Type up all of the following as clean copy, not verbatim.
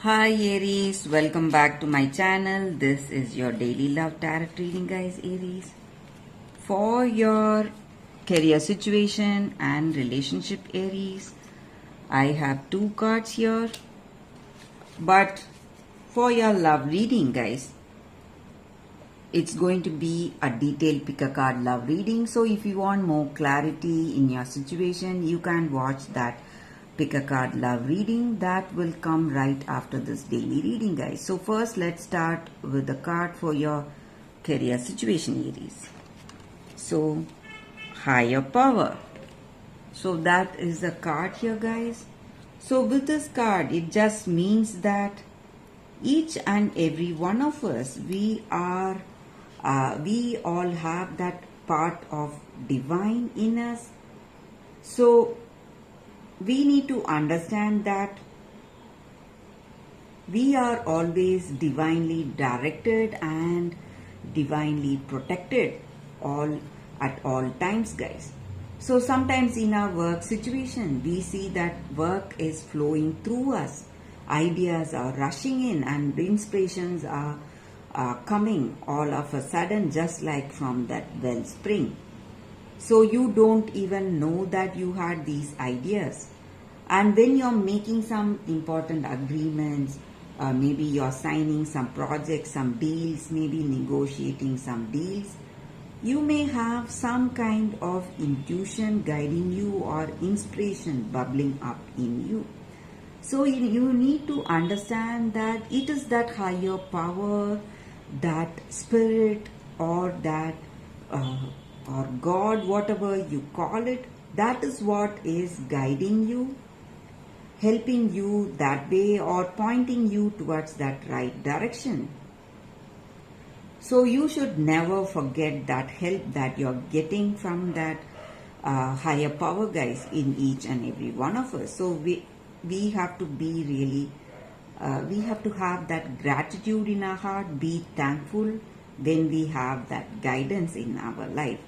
Hi Aries, welcome back to my channel. This is your daily love tarot reading, guys. Aries, for your career situation and relationship, Aries, I have two cards here, but for your love reading, guys, it's going to be a detailed pick a card love reading. So if you want more clarity in your situation, you can watch that pick a card love reading that will come right after this daily reading, guys. So first let's start with the card for your career situation, Aries. So higher power. So that is the card here, guys. So with this card, it just means that each and every one of us, we all have that part of divine in us. So we need to understand that we are always divinely directed and divinely protected at all times, guys. So sometimes in our work situation, we see that work is flowing through us. Ideas are rushing in and the inspirations are coming all of a sudden, just like from that wellspring. So you don't even know that you had these ideas. And when you're making some important agreements, maybe you're signing some projects, some deals, maybe negotiating some deals, you may have some kind of intuition guiding you or inspiration bubbling up in you. So you need to understand that it is that higher power, that spirit, or that or God, whatever you call it, that is what is guiding you, helping you that way, or pointing you towards that right direction. So you should never forget that help that you're getting from that higher power, guys, in each and every one of us. So we have to be really, we have to have that gratitude in our heart, be thankful when we have that guidance in our life.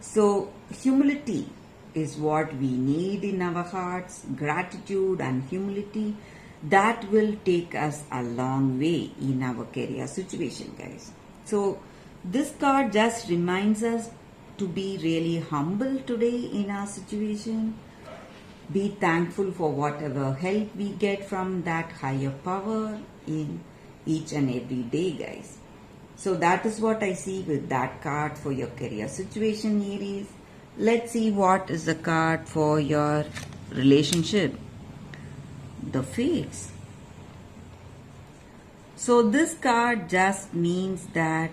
So humility is what we need in our hearts, gratitude and humility. That will take us a long way in our career situation, guys. So this card just reminds us to be really humble today in our situation. Be thankful for whatever help we get from that higher power in each and every day, guys. So that is what I see with that card for your career situation, Aries. Let's see what is the card for your relationship. The Fates. So this card just means that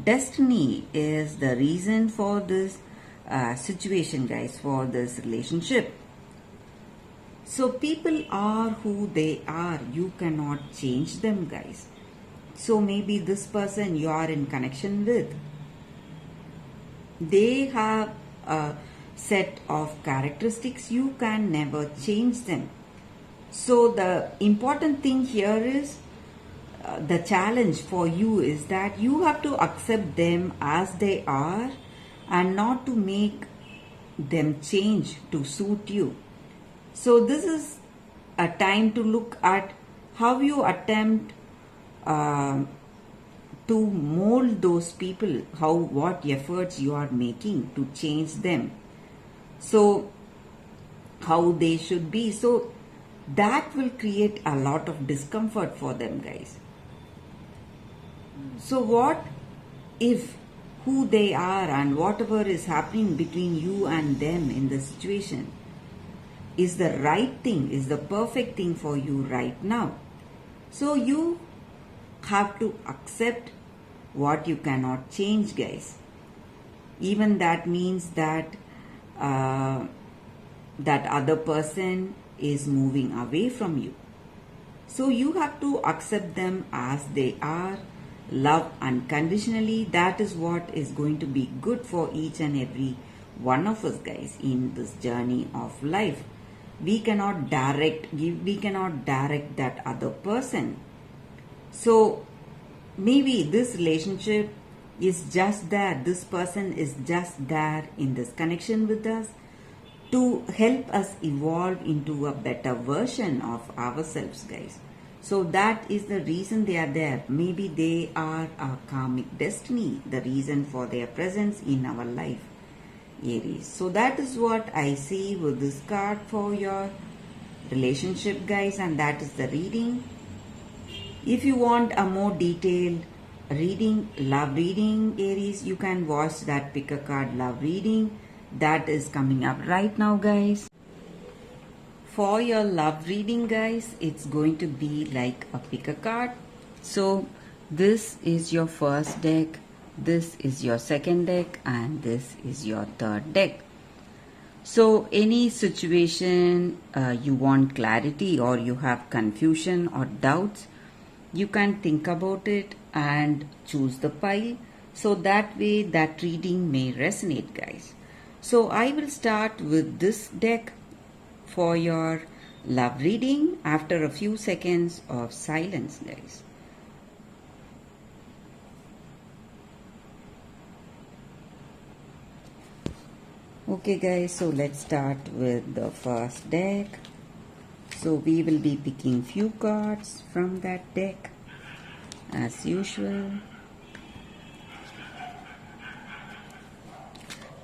destiny is the reason for this situation, guys, for this relationship. So people are who they are. You cannot change them, guys. So maybe this person you are in connection with, they have a set of characteristics. You can never change them. So the important thing here is, the challenge for you is that you have to accept them as they are and not to make them change to suit you. So this is a time to look at how you attempt to mold those people, what efforts you are making to change them, so how they should be. So that will create a lot of discomfort for them, guys. So what if who they are and whatever is happening between you and them in the situation is the right thing, is the perfect thing for you right now? So you have to accept what you cannot change, guys. Even that means that that other person is moving away from you. So you have to accept them as they are, love unconditionally. That is what is going to be good for each and every one of us, guys, in this journey of life. We cannot direct that other person. So maybe this relationship is just there, this person is just there in this connection with us to help us evolve into a better version of ourselves, guys. So that is the reason they are there. Maybe they are a karmic destiny, the reason for their presence in our life, Aries. So that is what I see with this card for your relationship, guys, and that is the reading. If you want a more detailed reading, love reading, Aries, you can watch that pick a card love reading that is coming up right now, guys. For your love reading, guys, it's going to be like a pick a card. So this is your first deck, this is your second deck, and this is your third deck. So any situation you want clarity or you have confusion or doubts, you can think about it and choose the pile. So that way that reading may resonate, guys. So I will start with this deck for your love reading after a few seconds of silence, guys. Okay, guys, so let's start with the first deck. So we will be picking few cards from that deck as usual.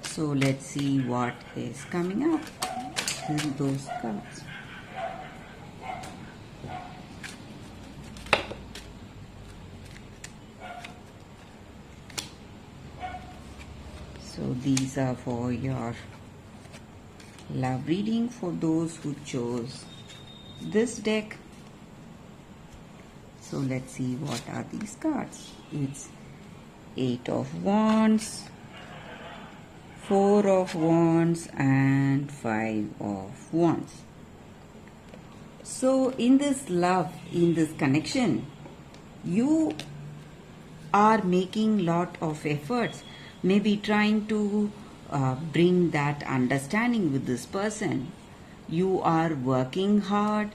So let's see what is coming up in those cards. So these are for your love reading for those who chose this deck. So let's see what are these cards. It's 8 of Wands, 4 of Wands, and 5 of Wands. So in this love, in this connection, you are making lot of efforts, maybe trying to bring that understanding with this person. You are working hard,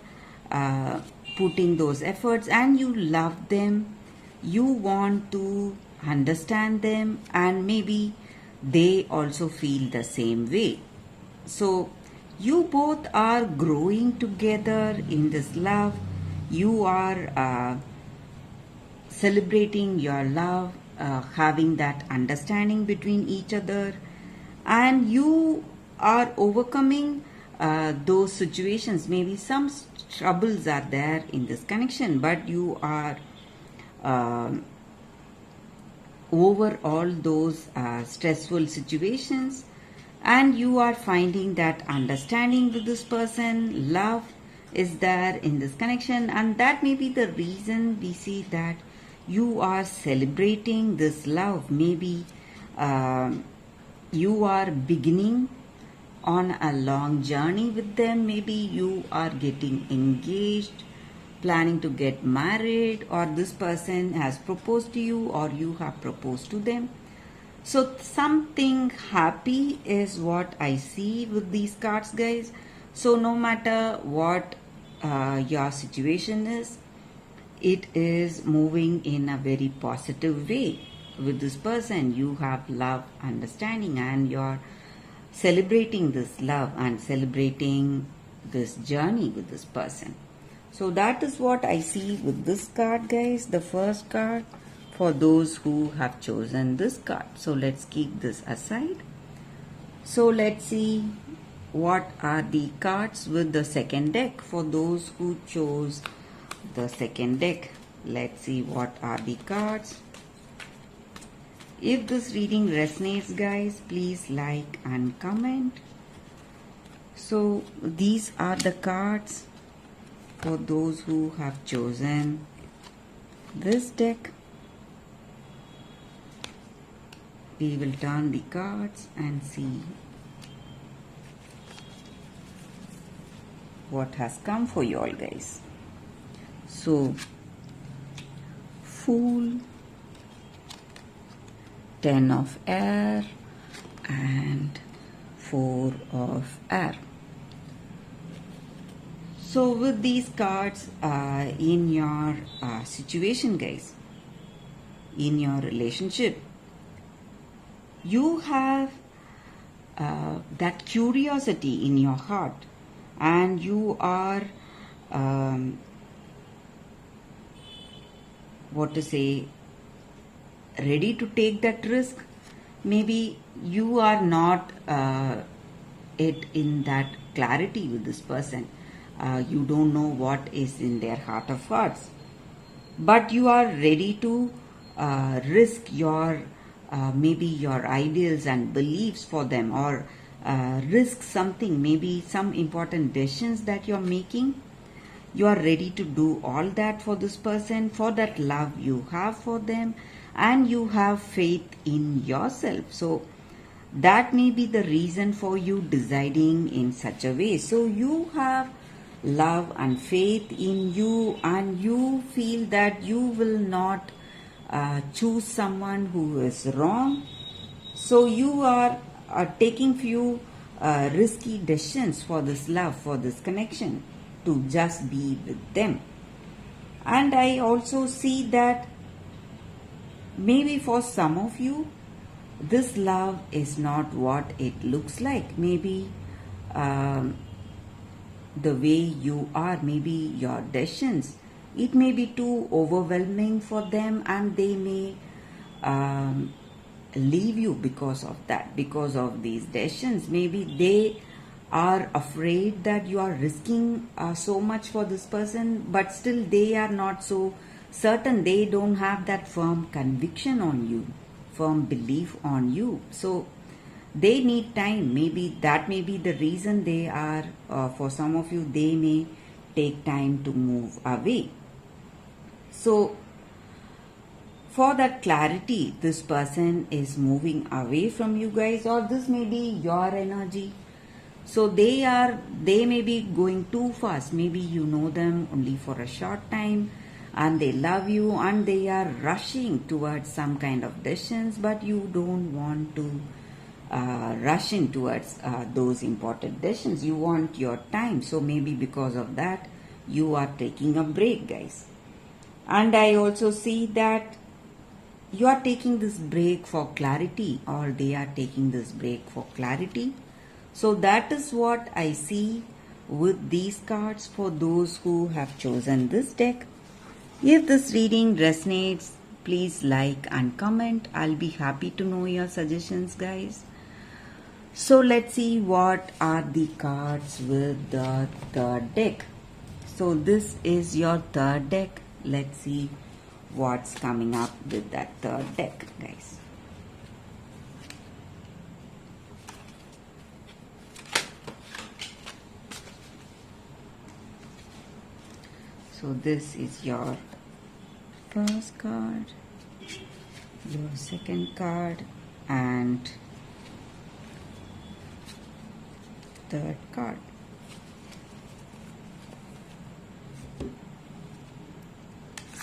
putting those efforts, and you love them. You want to understand them, and maybe they also feel the same way. So you both are growing together in this love. You are celebrating your love, having that understanding between each other, and you are overcoming those situations. Maybe some troubles are there in this connection, but you are over all those stressful situations, and you are finding that understanding with this person. Love is there in this connection, and that may be the reason we see that you are celebrating this love. Maybe you are beginning on a long journey with them. Maybe you are getting engaged, planning to get married, or this person has proposed to you or you have proposed to them. So something happy is what I see with these cards, guys. So no matter what your situation is, it is moving in a very positive way with this person. You have love, understanding, and you're celebrating this love and celebrating this journey with this person. So that is what I see with this card, guys, the first card for those who have chosen this card. So let's keep this aside. So let's see what are the cards with the second deck for those who chose the second deck. Let's see what are the cards. If this reading resonates, guys, please like and comment. So these are the cards for those who have chosen this deck. We will turn the cards and see what has come for you all, guys. So Fool, 10 of air, and 4 of air. So with these cards in your situation, guys, in your relationship, you have that curiosity in your heart, and you are what to say, ready to take that risk. Maybe you are not it in that clarity with this person. You don't know what is in their heart of hearts, but you are ready to risk your maybe your ideals and beliefs for them, or risk something, maybe some important decisions that you're making. You are ready to do all that for this person, for that love you have for them, and you have faith in yourself. So that may be the reason for you deciding in such a way. So you have love and faith in you, and you feel that you will not choose someone who is wrong. So you are taking few risky decisions for this love, for this connection, to just be with them. And I also see that maybe for some of you, this love is not what it looks like. Maybe the way you are, maybe your decisions, it may be too overwhelming for them, and they may leave you because of that, because of these decisions. Maybe they are afraid that you are risking so much for this person, but still they are not so certain. They don't have that firm conviction on you, firm belief on you. So they need time. Maybe that may be the reason they are, for some of you, they may take time to move away. So for that clarity, this person is moving away from you guys, or this may be your energy. So they may be going too fast. Maybe you know them only for a short time, and they love you, and they are rushing towards some kind of decisions, but you don't want to rush in towards those important decisions. You want your time. So maybe because of that, you are taking a break, guys. And I also see that you are taking this break for clarity, or they are taking this break for clarity. So that is what I see with these cards for those who have chosen this deck. If this reading resonates, please like and comment. I'll be happy to know your suggestions, guys. So let's see what are the cards with the third deck. So this is your third deck. Let's see what's coming up with that third deck, guys. So this is your first card, your second card, and third card.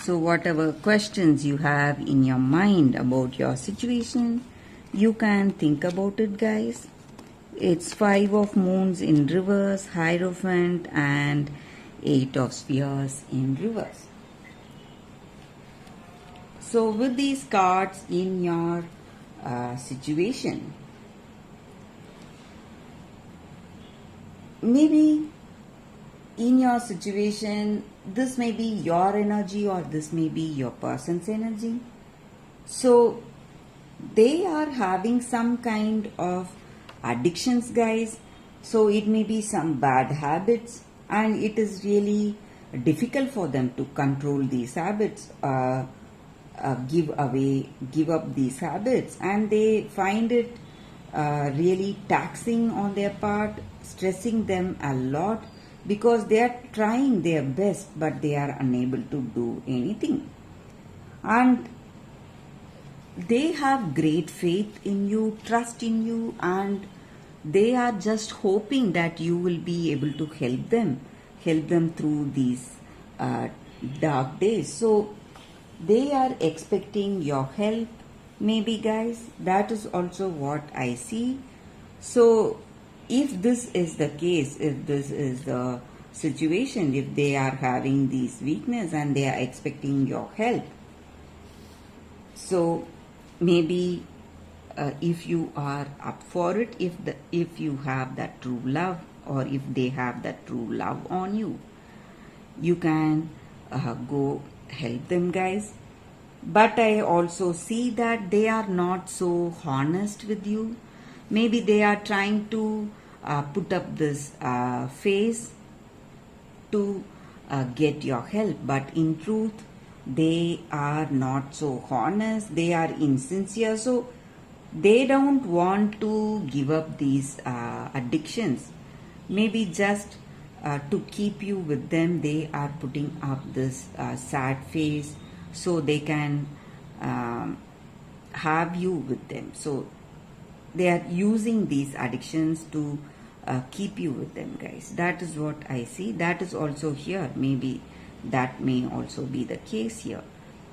So whatever questions you have in your mind about your situation, you can think about it, guys. It's 5 of moons in reverse, Hierophant, and 8 of spheres in reverse. So with these cards in your situation, maybe in your situation, this may be your energy, or this may be your person's energy. So they are having some kind of addictions, guys. So it may be some bad habits, and it is really difficult for them to control these habits, give up these habits, and they find it really taxing on their part, stressing them a lot, because they are trying their best, but they are unable to do anything. And they have great faith in you, trust in you, and they are just hoping that you will be able to help them through these dark days. So they are expecting your help, maybe, guys. That is also what I see. So if this is the case, if this is the situation, if they are having these weakness and they are expecting your help, so maybe if you are up for it, if you have that true love, or if they have that true love on you, you can go help them, guys. but I also see that they are not so honest with you. Maybe they are trying to put up this face to get your help, but in truth, they are not so honest, they are insincere, so they don't want to give up these addictions. Maybe just to keep you with them, they are putting up this sad face so they can have you with them. So they are using these addictions to keep you with them, guys. That is what I see. That is also here. Maybe that may also be the case here.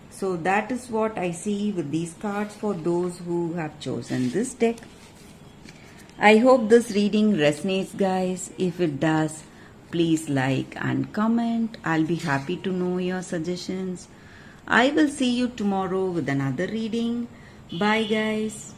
So that is what I see with these cards for those who have chosen this deck. I hope this reading resonates, guys. If it does, please like and comment. I'll be happy to know your suggestions. I will see you tomorrow with another reading. Bye, guys.